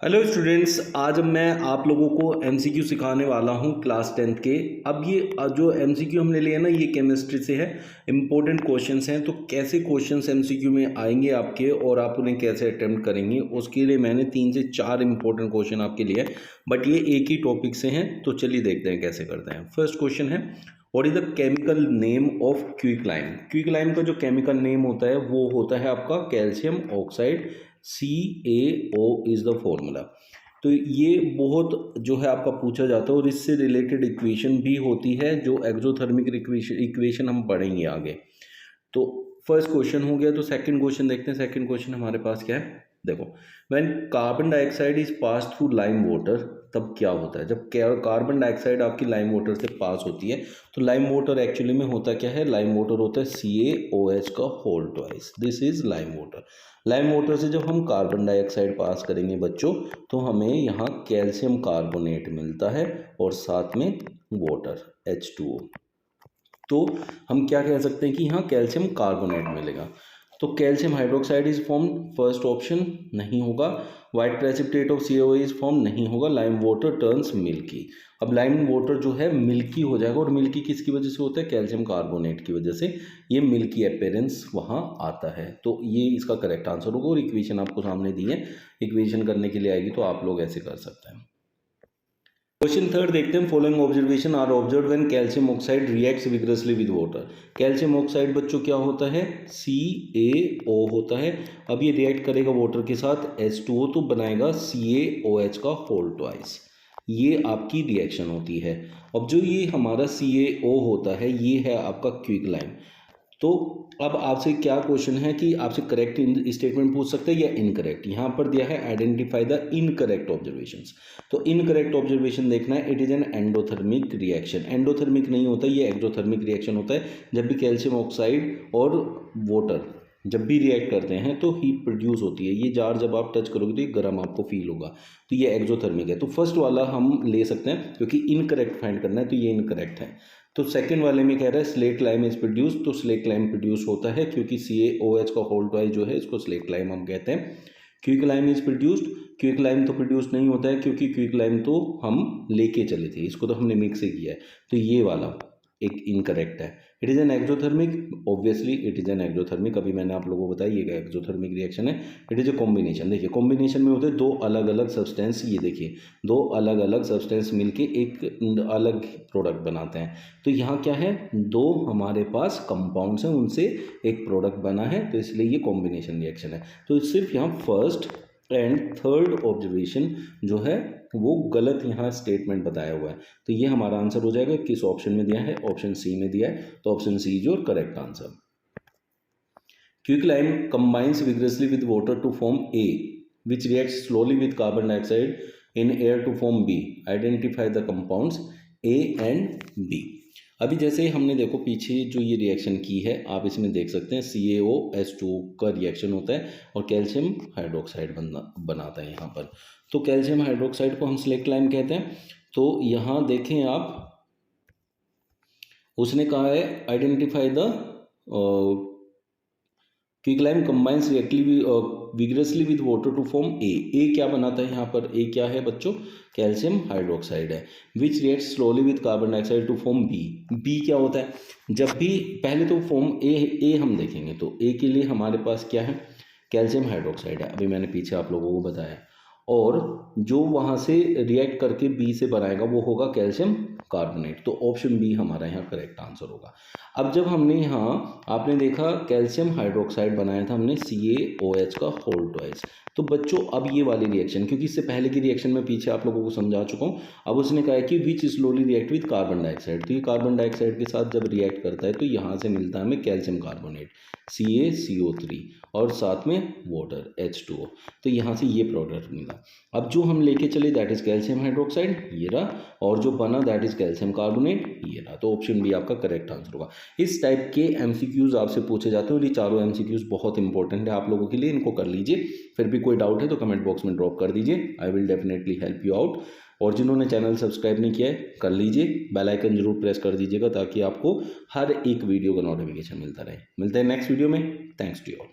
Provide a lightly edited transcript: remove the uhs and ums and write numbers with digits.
Hello students, आज मैं आप लोगों को एमसीक्यू सिखाने वाला हूं क्लास 10th के। अब ये जो एमसीक्यू हमने लिए ना, ये केमिस्ट्री से है। इम्पोर्टेंट क्वेश्चंस हैं, तो कैसे क्वेश्चंस एमसीक्यू में आएंगे आपके और आप उन्हें कैसे अटेम्प्ट करेंगे, उसके लिए मैंने 3 से 4 इंपॉर्टेंट क्वेश्चन आपके लिए, बट ये एक ही टॉपिक से हैं। तो चलिए देखते हैं कैसे करते हैं। फर्स्ट क्वेश्चन है, what is the chemical name of quicklime. Quicklime का जो केमिकल नेम होता है वो होता है आपका calcium oxide, CaO is the formula. तो ये बहुत जो है आपका पूछा जाता है और इससे रिलेटेड इक्वेशन भी होती है, जो एक्सोथर्मिक इक्वेशन हम पढ़ेंगे आगे। तो फर्स्ट क्वेश्चन हो गया। तो सेकंड क्वेश्चन देखते हैं। सेकंड क्वेश्चन हमारे पास क्या है, देखो, when carbon dioxide is pass through lime water, तब क्या होता है जब कार्बन डाइऑक्साइड आपकी लाइम वाटर से पास होती है। तो लाइम वाटर एक्चुअली में होता क्या है, लाइम वाटर होता है CaOH का whole twice, this is lime water. Lime water से जब हम कार्बन डाइऑक्साइड पास करेंगे बच्चों, तो हमें यहाँ कैल्शियम कार्बोनेट मिलता है और साथ में वाटर H2O। तो हम क्या कह सकते हैं कि यहाँ कैल्शियम कार्बोनेट मिलेगा। तो calcium hydroxide is form, first option नहीं होगा। White precipitate of CaO is form नहीं होगा। Lime water turns milky. अब लाइम वाटर जो है मिल्की हो जाएगा, और मिल्की किसकी वजह से होता है, कैल्शियम कार्बोनेट की वजह से ये मिल्की अपीयरेंस वहाँ आता है। तो ये इसका करेक्ट आंसर होगा। और इक्वेशन आपको सामने दी है, इक्वेशन करने के लिए आएगी तो आप लोग ऐसे कर सकते हैं। क्वेश्चन थर्ड देखते हैं। Following observation are observed when calcium oxide reacts vigorously with water. Calcium oxide बच्चों क्या होता है, CaO होता है। अब ये रिएक्ट करेगा वाटर के साथ H2O, तो बनाएगा CaOH का होल ट्वाइस। ये आपकी रिएक्शन होती है। अब जो ये हमारा CaO होता है, ये है आपका क्विकलाइम। तो अब आपसे क्या क्वेश्चन है कि आपसे करेक्ट स्टेटमेंट पूछ सकते हैं या इनकरेक्ट। यहाँ पर दिया है आइडेंटिफाई द इनकरेक्ट ऑब्जर्वेशंस। तो इनकरेक्ट ऑब्जर्वेशन देखना है। It is an endothermic reaction. Endothermic नहीं होता, ये एक्सोथर्मिक रिएक्शन होता है। जब भी कैल्शियम ऑक्साइड और वाटर जब भी रिएक्ट करते हैं तो हीट प्रोड्यूस होती है। ये जार जब आप टच करोगे तो ये गर्म आपको फील होगा, तो ये एक्सोथर्मिक है। तो फर्स्ट वाला हम ले सकते हैं, क्योंकि इनकरेक्ट फाइंड करना है, तो ये इनकरेक्ट है। तो सेकंड वाले में कह रहा है स्लेट लाइम इज प्रोड्यूस, तो स्लेट लाइम प्रोड्यूस होता है, क्योंकि CaOH का होल ट्वाइस जो है इसको स्लेट लाइम हम कहते हैं। Quick lime is produced, quick lime तो प्रोड्यूस नहीं होता है, क्योंकि क्विक लाइम तो हम लेके चले थे, इसको तो हमने मिक्स ही किया है। तो ये वाला एक इनकरेक्ट है। It is an exothermic, obviously it is an exothermic. अभी मैंने आप लोगों को बताया ये एक्सोथर्मिक रिएक्शन है। It is a combination. देखिए कॉम्बिनेशन में होते हैं दो अलग अलग सब्सटेंस, ये देखिए दो अलग अलग सब्सटेंस मिलके एक अलग प्रोडक्ट बनाते हैं। तो यहाँ क्या है, दो हमारे पास कंपाउंड्स हैं, उनसे एक प्रोडक्ट बना है, तो इसलिए ये कॉम्बिनेशन रिएक्शन है। तो सिर्फ यहाँ फर्स्ट एंड थर्ड ऑब्जर्वेशन जो है वो गलत यहाँ स्टेटमेंट बताया हुआ है। तो ये हमारा आंसर हो जाएगा। किस ऑप्शन में दिया है, ऑप्शन सी में दिया है, तो option C is your correct answer. Quicklime combines vigorously with water to form A, which reacts slowly with carbon dioxide in air to form B. Identify the compounds A and B. अभी जैसे हमने देखो पीछे जो ये reaction की है, आप इसमें देख सकते हैं CaOH2 का रिएक्शन होता है और कैल्शियम हाइड्रोक्साइड बनाता है यहाँ पर। तो कैल्शियम हाइड्रोक्साइड को हम स्लेट लाइम कहते हैं। तो यहाँ देखें आप, उसने कहा है identify the quicklime combines vigorously with water to form a क्या बनाता है यहाँ पर, ए क्या है बच्चों, कैल्शियम हाइड्रोक्साइड है। Which reacts slowly with carbon dioxide to form B क्या होता है, जब भी पहले तो फॉर्म ए हम देखेंगे, तो ए के लिए हमारे पास क्या है, कैल्शियम हाइड्रोक्साइड है, अभी मैंने पीछे आप लोगों को बताया। और जो वहाँ से रिएक्ट करके बी से बनाएगा वो होगा कैल्शियम कार्बोनेट। तो ऑप्शन बी हमारा यहाँ करेक्ट आंसर होगा। अब जब हमने यहाँ आपने देखा कैल्शियम हाइड्रोक्साइड बनाया था हमने CaOH का होल ट्वाइस। तो बच्चों अब ये वाली रिएक्शन, क्योंकि इससे पहले की रिएक्शन में पीछे आप लोगों को समझा चुका हूँ। अब उसने कहा है कि which slowly react with carbon dioxide. तो ये कार्बन डाइऑक्साइड के साथ जब रिएक्ट करता है तो यहाँ से मिलता है हमें कैल्शियम कार्बोनेट CaCO3 और साथ में वाटर H2O। तो यहाँ से ये प्रोडक्ट मिला। अब जो हम लेके चले दैट इज कैल्शियम हाइड्रोक्साइड, ये रहा, और जो बना दैट इज कैल्शियम कार्बोनेट, ये रहा। तो ऑप्शन बी आपका करेक्ट आंसर होगा। इस टाइप के MCQs आपसे पूछे जाते हैं और ये चारों MCQs बहुत इंपॉर्टेंट है आप लोगों के लिए, इनको कर लीजिए। फिर भी कोई डाउट है तो कमेंट बॉक्स में ड्रॉप कर दीजिए, I will definitely help you out. और जिन्होंने चैनल सब्सक्राइब नहीं किया है कर लीजिए, बेल आइकन जरूर प्रेस कर दीजिएगा ताकि आपको हर एक वीडियो का नोटिफिकेशन मिलता रहे। मिलते हैं नेक्स्ट वीडियो में। Thanks to you all.